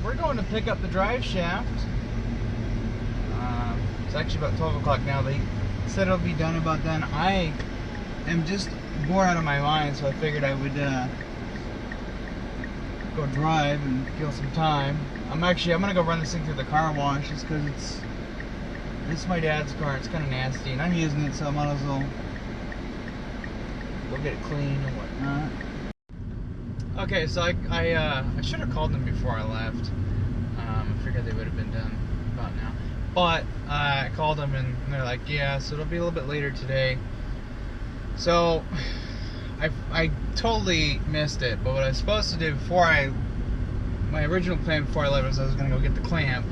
we're going to pick up the drive shaft. It's actually about 12 o'clock now. They said it'll be done about then. I am just bored out of my mind, so I figured I would go drive and kill some time. I'm gonna go run this thing through the car wash just because this is my dad's car. It's kind of nasty, and I'm using it, so I might as well go get it clean and whatnot. Okay, so I should have called them before I left. I figured they would have been done about now. But I called them and they're like, yeah, so it'll be a little bit later today. So I totally missed it. But what I was supposed to do my original plan before I left was I was going to go get the clamp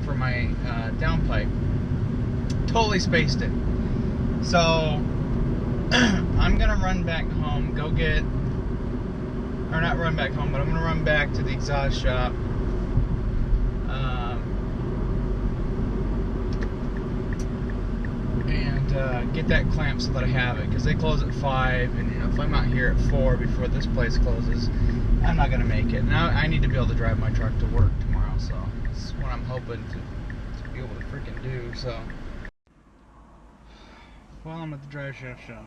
for my downpipe. Totally spaced it. So I'm going to run back home, or not run back home, but I'm going to run back to the exhaust shop. And get that clamp so that I have it, because they close at 5, and if I'm out here at 4 before this place closes, I'm not going to make it. Now I need to be able to drive my truck to work tomorrow, so that's what I'm hoping to be able to freaking do. So while I'm at the drive shaft shop,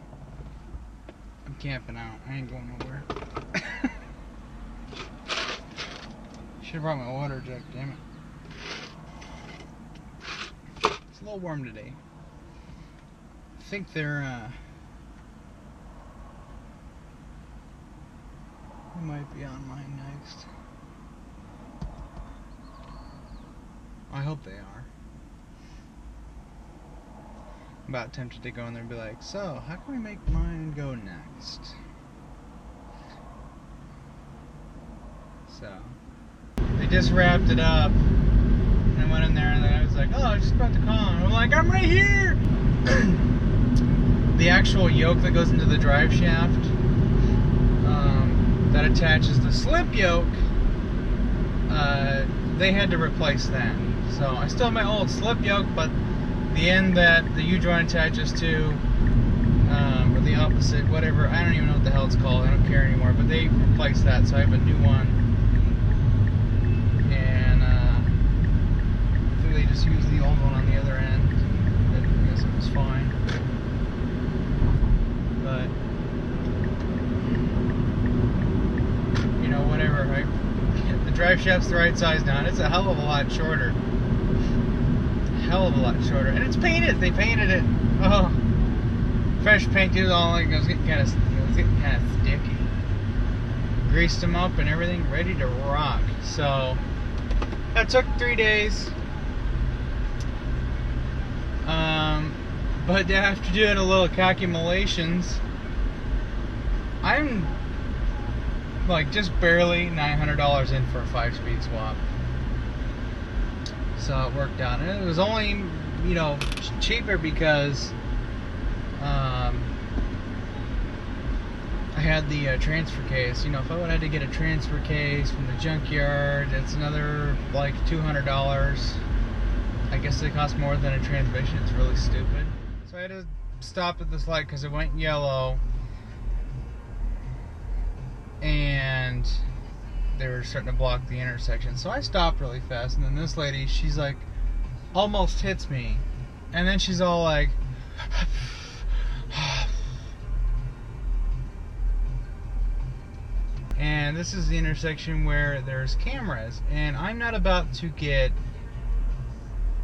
I'm camping out. I ain't going nowhere. Should have brought my water jug, damn it. It's a little warm today. I think they're they might be on mine next. I hope they are. I'm about tempted to go in there and be like, so how can we make mine go next? So they just wrapped it up, and I went in there and I was like, oh, I was just about to call him. I'm like, I'm right here. The actual yoke that goes into the drive shaft that attaches the slip yoke, they had to replace that. So I still have my old slip yoke, but the end that the U-joint attaches to, or the opposite, whatever, I don't even know what the hell it's called, I don't care anymore, but they replaced that, so I have a new one. And I think they just used the old one on the other end. I guess it was fine. But, you know, whatever, right? The drive shaft's the right size now, and it's a hell of a lot shorter. Hell of a lot shorter. And it's painted. They painted it. Oh. Fresh paint, it was all like, it was getting kind of sticky. Greased them up and everything, ready to rock. So, that took 3 days. But after doing a little calculations, I'm like just barely $900 in for a 5-speed swap. So it worked out, and it was only, you know, cheaper because I had the transfer case. You know, if I would have had to get a transfer case from the junkyard, it's another like $200. I guess they cost more than a transmission. It's really stupid. So I had to stop at this light because it went yellow, and they were starting to block the intersection. So I stopped really fast, and then this lady, she's like, almost hits me, and then she's all like, and this is the intersection where there's cameras, and I'm not about to get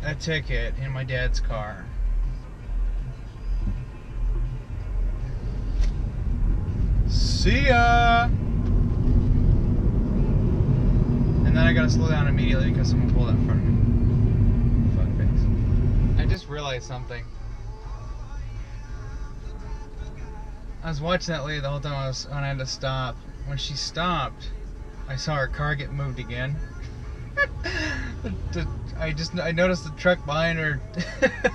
a ticket in my dad's car. See ya! And then I gotta slow down immediately because someone pulled out in front of me. Fuckface. I just realized something. I was watching that lady the whole time when I had to stop. When she stopped, I saw her car get moved again. I noticed the truck behind her.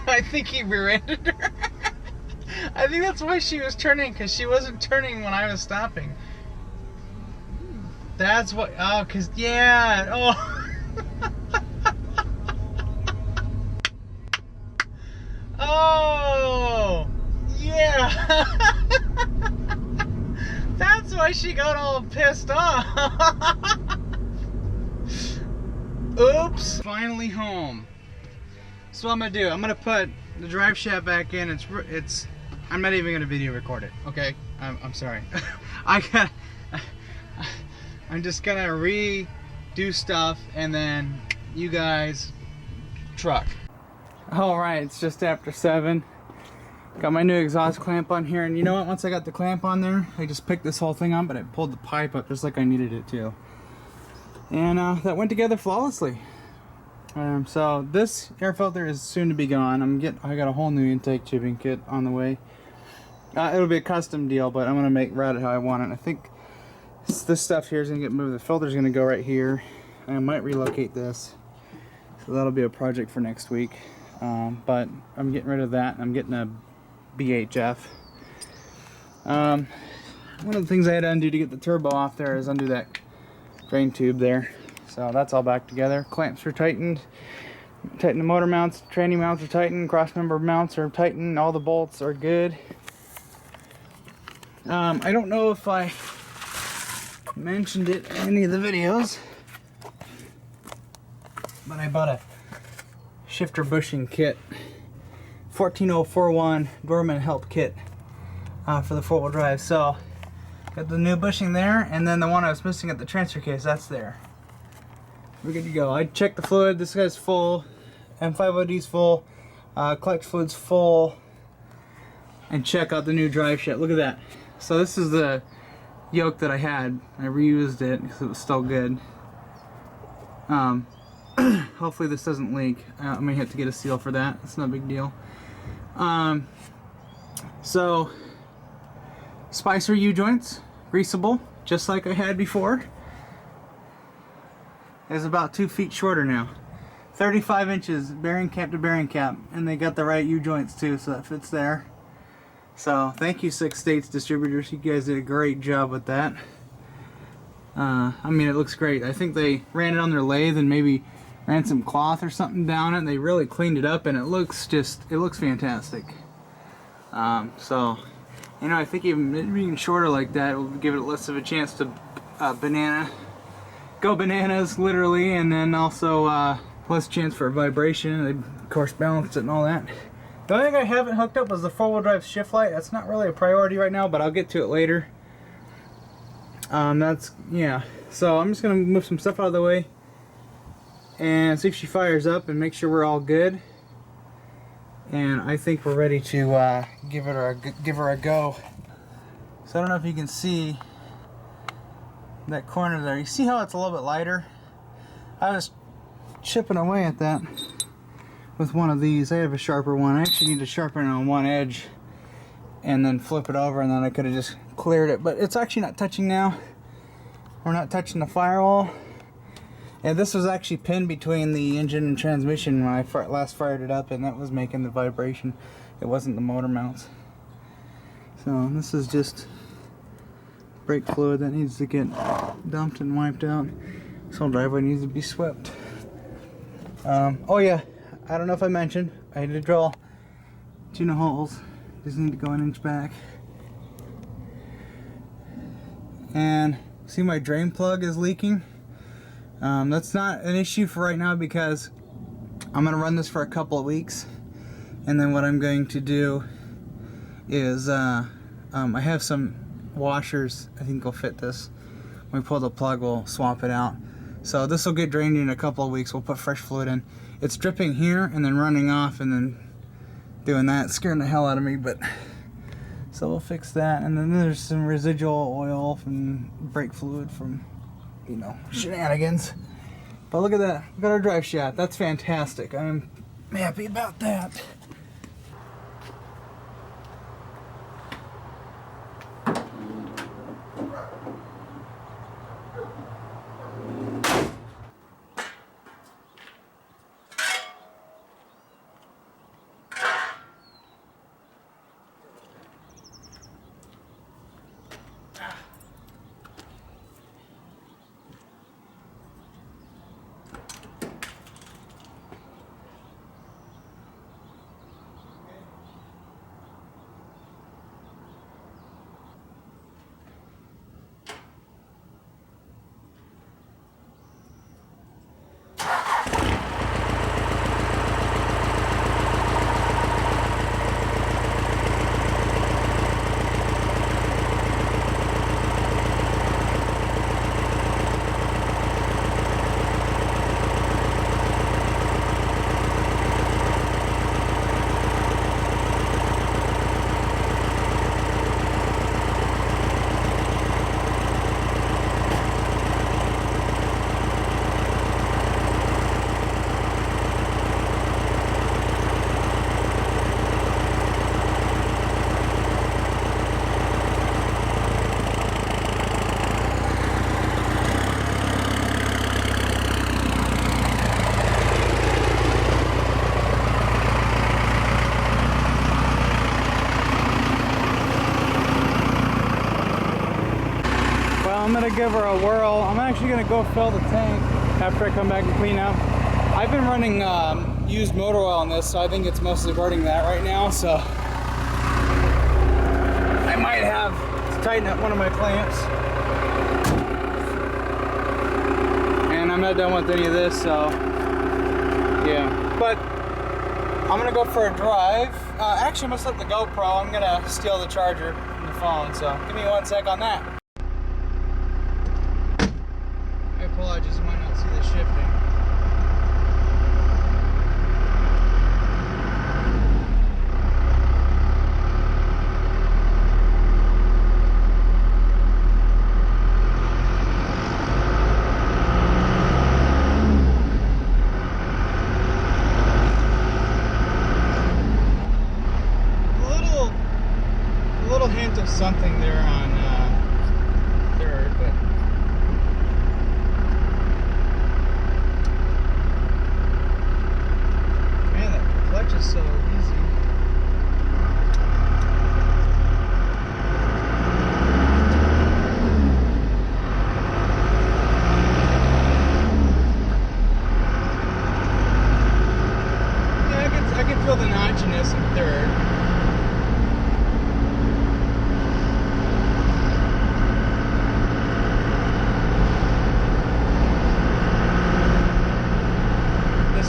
I think he rear-ended her. I think that's why she was turning, because she wasn't turning when I was stopping. That's what, oh, cause, yeah, oh. Oh, yeah. That's why she got all pissed off. Oops! Finally home. So what I'm gonna do, I'm gonna put the drive shaft back in. I'm not even gonna video record it, okay? I'm sorry. I'm just gonna redo stuff and then you guys truck. Alright, it's just after 7. Got my new exhaust clamp on here, and you know what? Once I got the clamp on there, I just picked this whole thing up, but I pulled the pipe up just like I needed it to. And that went together flawlessly. So this air filter is soon to be gone. I got a whole new intake tubing kit on the way. It'll be a custom deal, but I'm gonna route it how I want it. I think this stuff here is gonna get moved. The filter's gonna go right here. I might relocate this, so that'll be a project for next week. But I'm getting rid of that. I'm getting a BHF. One of the things I had to undo to get the turbo off there is undo that drain tube there. So that's all back together. Clamps are tightened. Tighten the motor mounts, tranny mounts are tightened, cross member mounts are tightened, all the bolts are good. I don't know if I mentioned it in any of the videos, but I bought a shifter bushing kit, 14041 Dorman help kit for the 4-wheel drive. So got the new bushing there, and then the one I was missing at the transfer case, that's there. We're good to go. I checked the fluid. This guy's full. M5OD's full. Clutch fluid's full. And check out the new drive shaft. Look at that. So this is the yoke that I had. I reused it because it was still good. Hopefully this doesn't leak. I may have to get a seal for that. It's no big deal. So Spicer U-joints, greasable, just like I had before. It's about 2 feet shorter now. 35 inches bearing cap to bearing cap, and they got the right U-joints too, so that fits there. So thank you, 6 States distributors. You guys did a great job with that. I mean, it looks great. I think they ran it on their lathe and maybe ran some cloth or something down it, and they really cleaned it up, and it looks fantastic. So, you know, I think even being shorter like that will give it less of a chance to go bananas, literally, and then also less chance for vibration. They, of course, balanced it and all that. The only thing I haven't hooked up was the 4-wheel drive shift light. That's not really a priority right now, but I'll get to it later. Yeah. So I'm just gonna move some stuff out of the way and see if she fires up and make sure we're all good. And I think we're ready to give her a go. So I don't know if you can see that corner there. You see how it's a little bit lighter? I was chipping away at that with one of these. I have a sharper one. I actually need to sharpen it on one edge and then flip it over, and then I could have just cleared it. But it's actually not touching now. We're not touching the firewall. And this was actually pinned between the engine and transmission when I last fired it up, and that was making the vibration. It wasn't the motor mounts. So this is just brake fluid that needs to get dumped and wiped out. This whole driveway needs to be swept. Oh yeah, I don't know if I mentioned, I had to drill 2 new holes. These need to go 1 inch back. And see, my drain plug is leaking. That's not an issue for right now because I'm going to run this for a couple of weeks. And then what I'm going to do is, I have some washers I think will fit this. When we pull the plug, we'll swap it out. So this will get drained in a couple of weeks. We'll put fresh fluid in. It's dripping here and then running off and then doing that. It's scaring the hell out of me, but so we'll fix that. And then there's some residual oil from brake fluid from, you know, shenanigans. But look at that. Look at our drive shaft. That's fantastic. I'm happy about that. give her a whirl. I'm actually gonna go fill the tank after I come back and clean up. I've been running used motor oil on this, so I think it's mostly burning that right now, so I might have to tighten up one of my clamps. And I'm not done with any of this, so yeah. But I'm gonna go for a drive. Actually, I'm gonna set the GoPro. I'm gonna steal the charger from the phone, so give me 1 sec on that. I apologize, you might not see the shifting. Hint of something there on third, but man, that clutch is so easy. Yeah, I can feel the notchiness in third.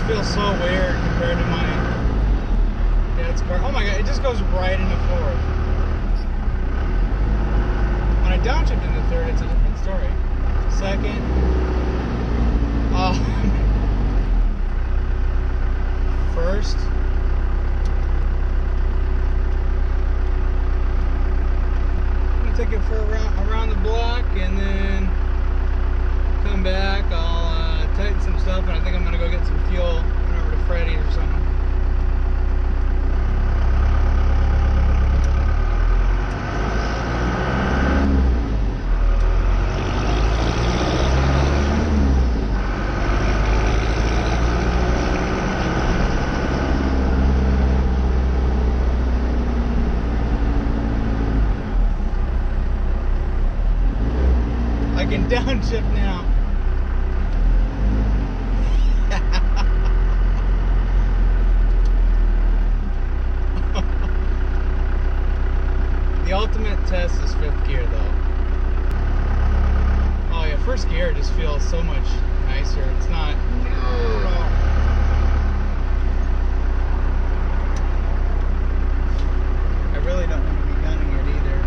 Feels so weird compared to my dad's car. Oh my god, it just goes right into fourth. When I downshift into third, it's a different story. Second. First. I'm gonna take it for around the block and then come back. I'll tighten some stuff, and I think I'm gonna go get some fuel. Went over to Freddy's or something. I can downshift now. The ultimate test is fifth gear though. Oh yeah, first gear just feels so much nicer. It's not. I really don't want to be gunning it either.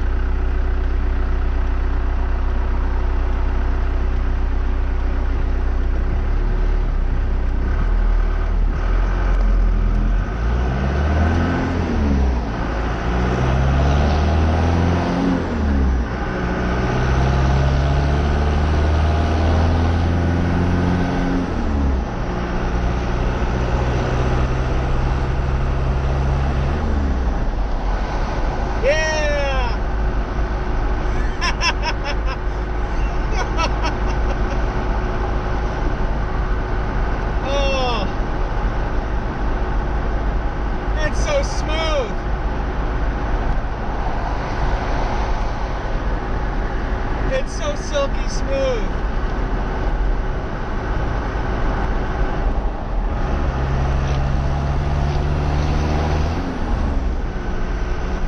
It's so silky smooth.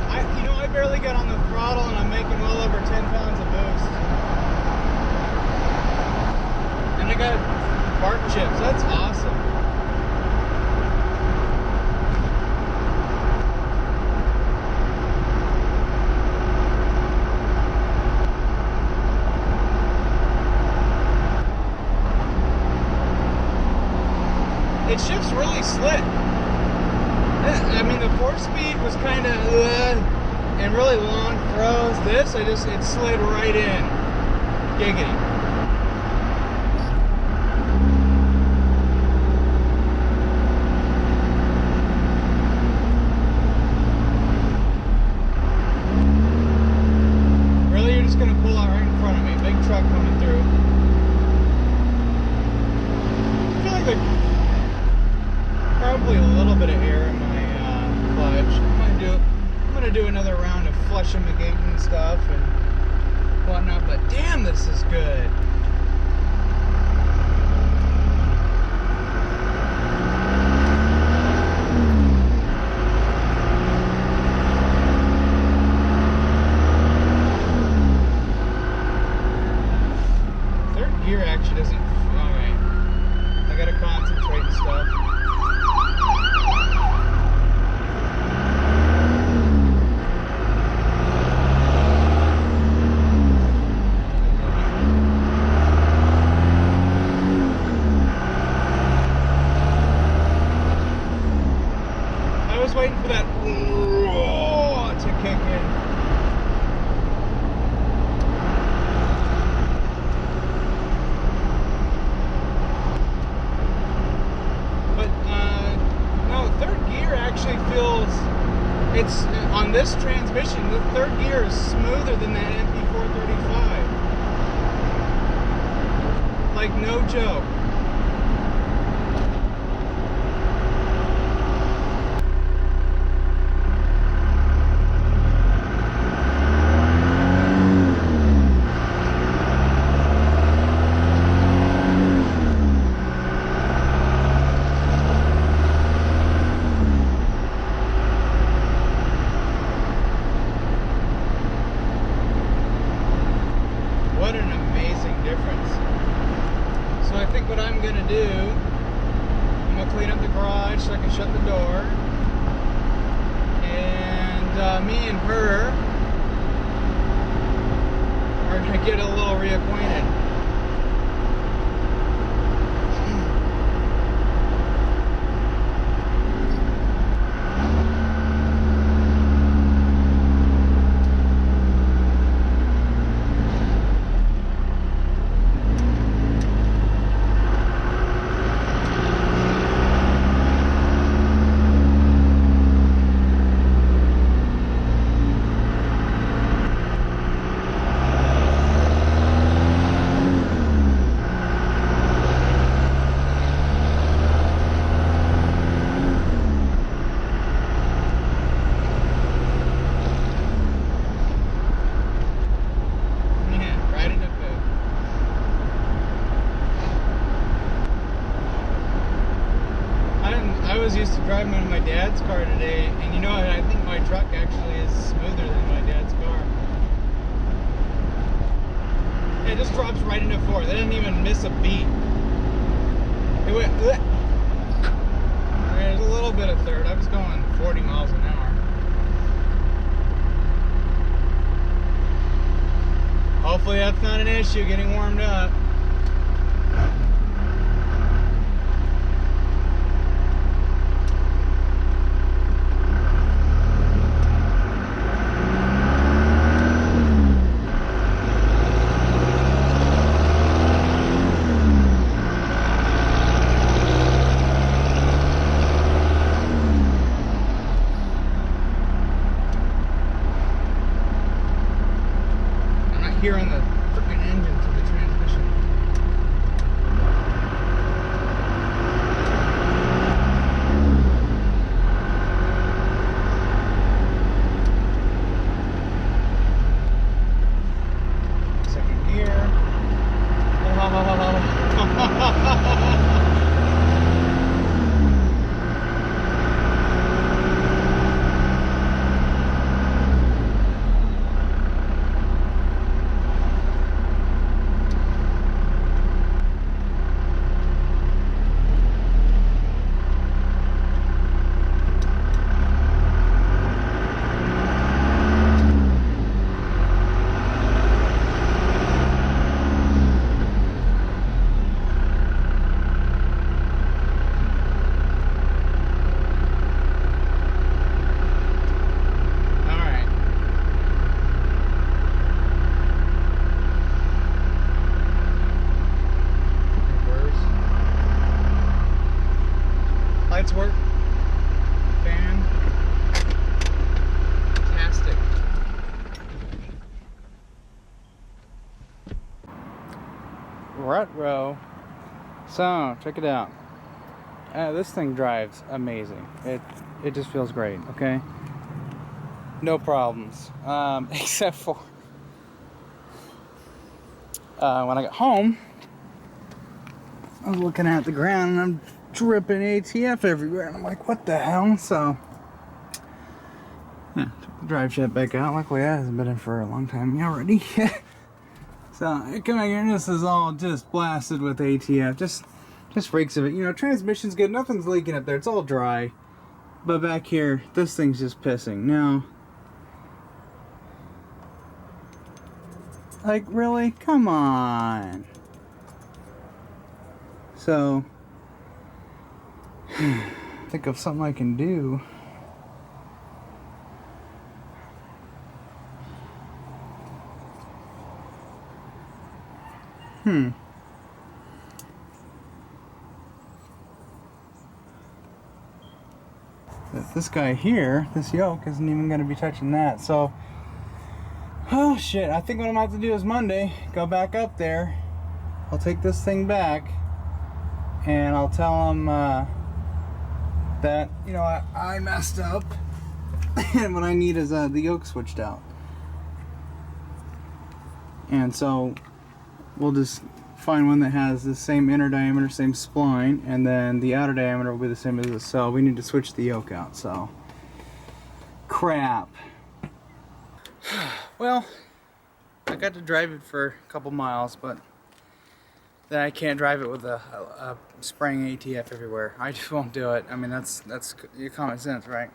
I barely got on the throttle and I'm making well over 10 pounds of boost. And I got bark chips. That's awesome. It shifts really slick. I mean, the 4-speed was kind of and really long throws. This, it slid right in. Giggity. Really, you're just gonna pull out right in front of me. Big truck coming through. I feel like the probably a little bit of air in my clutch. I'm gonna do another round of flushing the gate and stuff, and whatnot, but damn, this is good. Third gear actually doesn't. Alright. I gotta concentrate and stuff. Waiting for that to kick in. But no, third gear actually feels, it's on this transmission, the third gear is smoother than that MP435. Like, no joke. What an amazing difference. So I think what I'm going to do, I'm going to clean up the garage so I can shut the door. And me and her are going to get a little reacquainted. I was used to driving my dad's car today, and you know, I think my truck actually is smoother than my dad's car. It just drops right into fourth. It didn't even miss a beat. It went. There's a little bit of third. I was going 40 miles an hour. Hopefully that's not an issue getting warmed up. Hearing the freaking engine through the transmission. Second gear. Lights work. Fan. Fantastic. Retro. So, check it out. This thing drives amazing. It just feels great, okay? No problems. Except for when I got home, I was looking at the ground and I'm dripping ATF everywhere, and I'm like, what the hell? So yeah, took the drive shaft back out. Luckily that hasn't been in for a long time already. So I come out here and this is all just blasted with ATF, just freaks of it. You know, transmission's good, nothing's leaking up there, it's all dry. But back here, this thing's just pissing. Now, like, really? Come on. So, think of something I can do. This guy here, this yoke, isn't even going to be touching that. So, oh shit, I think what I'm going to have to do is Monday, go back up there. I'll take this thing back and I'll tell them that, you know, I messed up and what I need is the yoke switched out. And so we'll just find one that has the same inner diameter, same spline, and then the outer diameter will be the same as this. So we need to switch the yoke out. So crap. Well, I got to drive it for a couple miles, but then I can't drive it with a spraying ATF everywhere. I just won't do it. I mean, that's your common sense, right?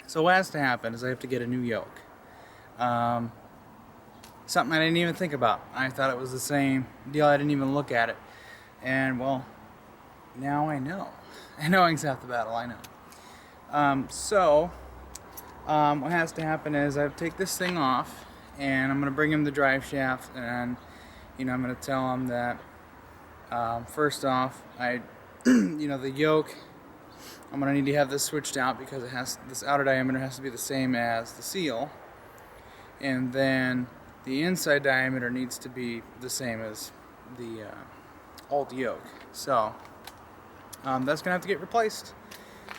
So what has to happen is I have to get a new yoke. Something I didn't even think about. I thought it was the same deal. I didn't even look at it. And, well, now I know. Knowing's half the battle, I know. What has to happen is I have to take this thing off, and I'm going to bring him the drive shaft, and, you know, I'm going to tell him that, first off, you know, the yoke, I'm going to need to have this switched out because it has, this outer diameter has to be the same as the seal. And then the inside diameter needs to be the same as the old yoke. So that's gonna have to get replaced.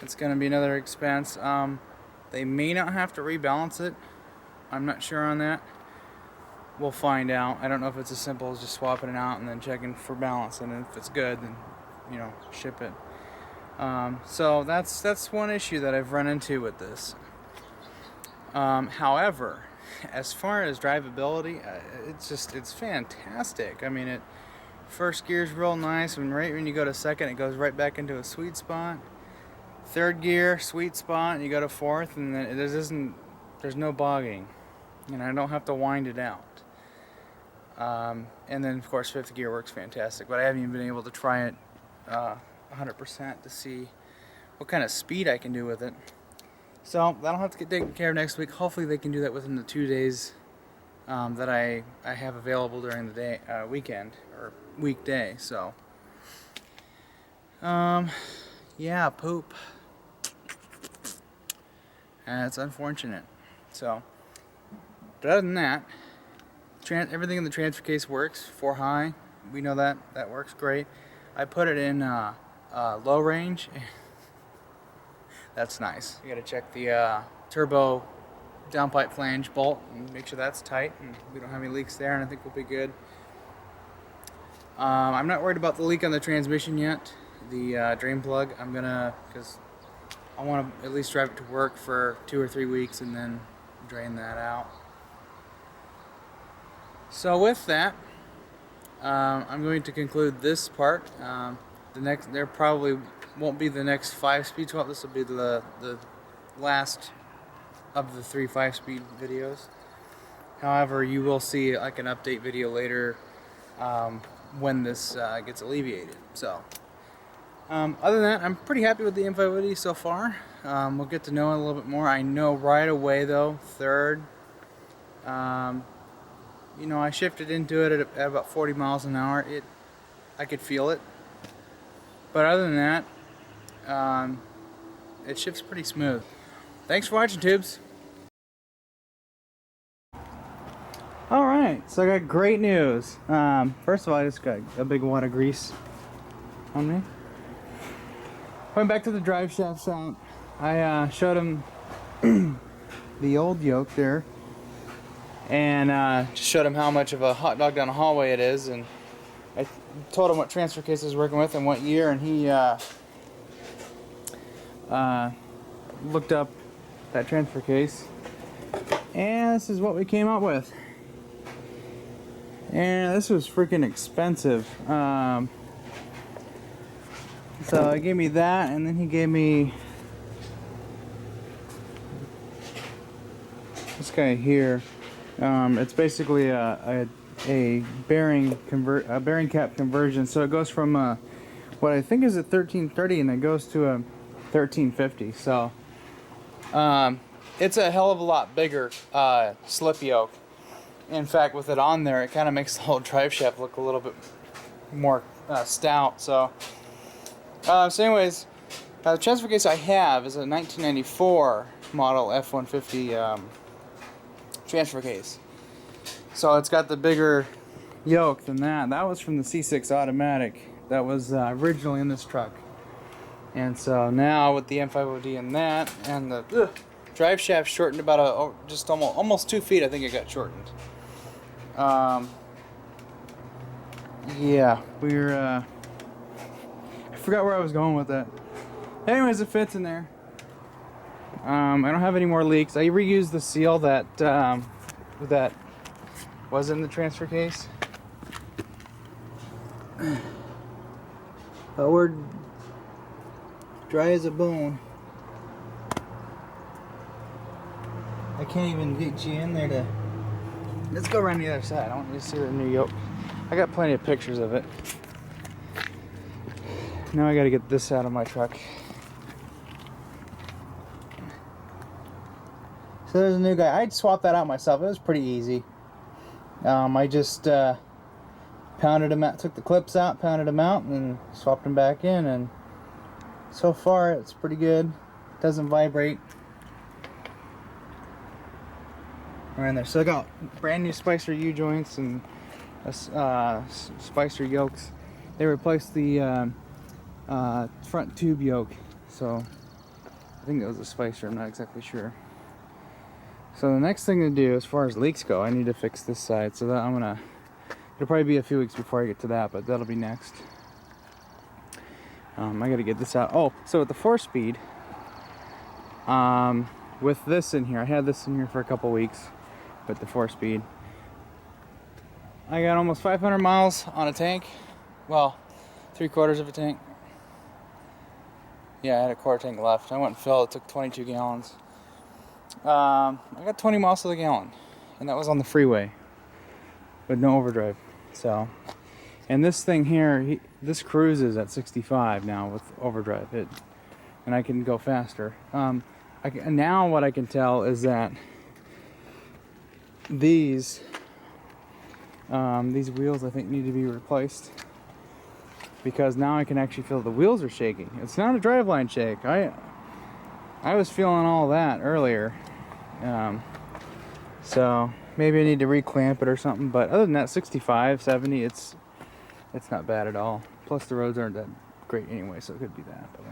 It's gonna be another expense. They may not have to rebalance it. I'm not sure on that. We'll find out. I don't know if it's as simple as just swapping it out and then checking for balance, and if it's good, then, you know, ship it. So that's one issue that I've run into with this. However, as far as drivability, it's fantastic. I mean, first gear's real nice, and right when you go to second, it goes right back into a sweet spot. Third gear, sweet spot, and you go to fourth, and then there's no bogging, and I don't have to wind it out. And then of course fifth gear works fantastic, but I haven't even been able to try it 100% to see what kind of speed I can do with it. So that'll have to get taken care of next week. Hopefully they can do that within the 2 days that I have available during the day, weekend or weekday. So yeah, poop. It's unfortunate. So, but other than that, everything in the transfer case works. 4 high, we know that works great. I put it in low range. That's nice. You gotta check the turbo downpipe flange bolt and make sure that's tight and we don't have any leaks there, and I think we'll be good. I'm not worried about the leak on the transmission yet, the drain plug. Because I want to at least drive it to work for 2 or 3 weeks and then drain that out. So with that, I'm going to conclude this part. There probably won't be the next 5-speed swap. This will be the last of the 3 5-speed videos. However, you will see like an update video later when this gets alleviated. So other than that, I'm pretty happy with the M580 so far. We'll get to know it a little bit more. I know right away though, third, you know, I shifted into it at about 40 miles an hour. I could feel it. But other than that, it shifts pretty smooth. Thanks for watching, tubes. Alright, so I got great news. First of all, I just got a big wad of grease on me. Went back to the drive shafts out. I showed him the old yoke there. and just showed him how much of a hot dog down the hallway it is, and I told him what transfer case I was working with and what year, and he looked up that transfer case, and this is what we came up with. And this was freaking expensive. So he gave me that, and then he gave me this guy here. It's basically a bearing cap conversion. So it goes from what I think is a 1330, and it goes to a 1350. So it's a hell of a lot bigger slip yoke. In fact, with it on there, it kind of makes the whole drive shaft look a little bit more stout. So anyways, the transfer case I have is a 1994 model F-150 transfer case. So it's got the bigger yoke than that. That was from the C6 automatic. That was originally in this truck. And so now with the M5OD and that, and the drive shaft shortened about just almost 2 feet. I think it got shortened. Yeah, we're I forgot where I was going with that. Anyways, it fits in there. I don't have any more leaks. I reused the seal that that was in the transfer case. But we're dry as a bone. I can't even get you in there to... Let's go around the other side. I want you to see the new yoke. I got plenty of pictures of it. Now I gotta get this out of my truck. So there's a new guy. I'd swap that out myself. It was pretty easy. I just pounded them out, took the clips out, pounded them out, and swapped them back in. And so far, it's pretty good. It doesn't vibrate. Around there. So I got brand new Spicer U-joints and Spicer yokes. They replaced the front tube yoke. So I think that was a Spicer. I'm not exactly sure. So the next thing to do, as far as leaks go, I need to fix this side. So that it'll probably be a few weeks before I get to that, but that'll be next. I gotta get this out. Oh, so with the 4-speed, with this in here, I had this in here for a couple weeks with the 4-speed. I got almost 500 miles on a tank. Well, 3/4 of a tank. Yeah, I had a quarter tank left. I went and filled. It took 22 gallons. I got 20 miles to the gallon, and that was on the freeway with no overdrive. So, and this thing here, this cruises at 65 now with overdrive, and I can go faster. Now what I can tell is that these wheels I think need to be replaced, because now I can actually feel the wheels are shaking. It's not a driveline shake. I was feeling all that earlier, so maybe I need to reclamp it or something. But other than that, 65, 70, it's not bad at all. Plus the roads aren't that great anyway, so it could be that. But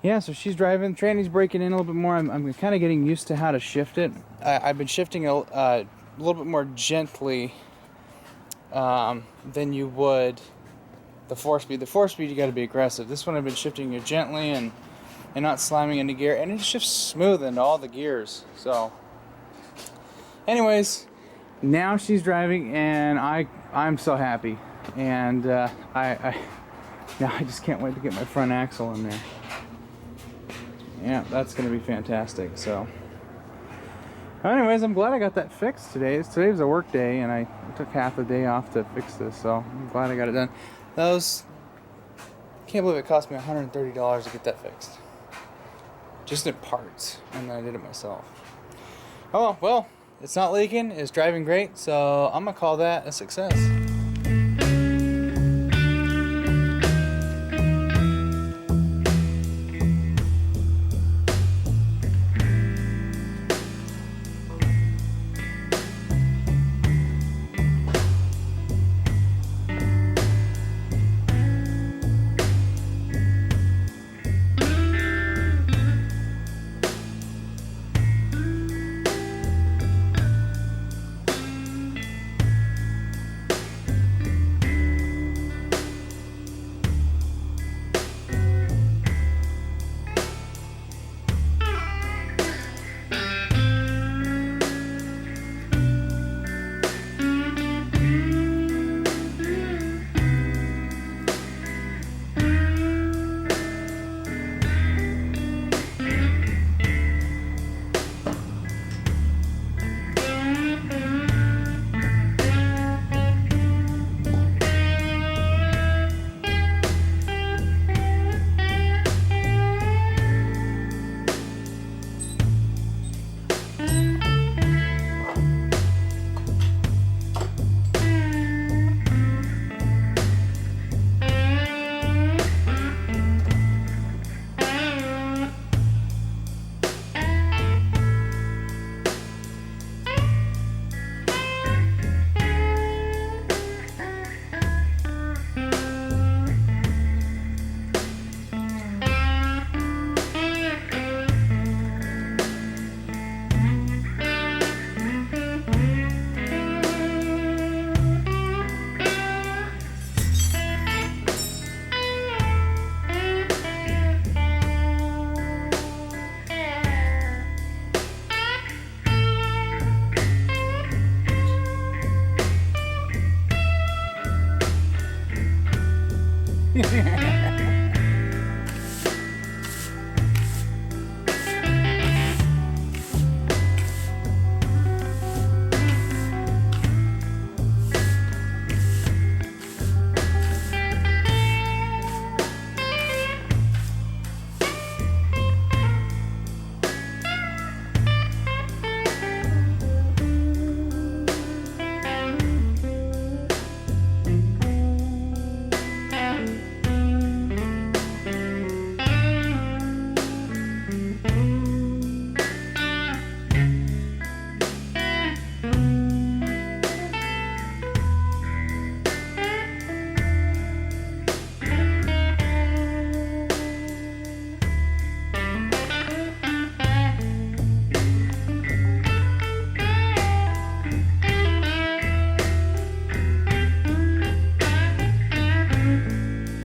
yeah, so she's driving. Tranny's breaking in a little bit more. I'm kind of getting used to how to shift it. I've been shifting a little bit more gently than you would the 4-speed. The 4-speed you got to be aggressive. This one I've been shifting it gently and not slamming into gear, and it shifts smooth into all the gears. So anyways, now she's driving, and I'm so happy, and now I just can't wait to get my front axle in there. Yeah, that's gonna be fantastic. So anyways, I'm glad I got that fixed today. Today was a work day, and I took half a day off to fix this, so I'm glad I got it done. Can't believe it cost me $130 to get that fixed. Just in parts, and then I did it myself. Oh, well, it's not leaking, it's driving great, so I'm gonna call that a success. Yeah.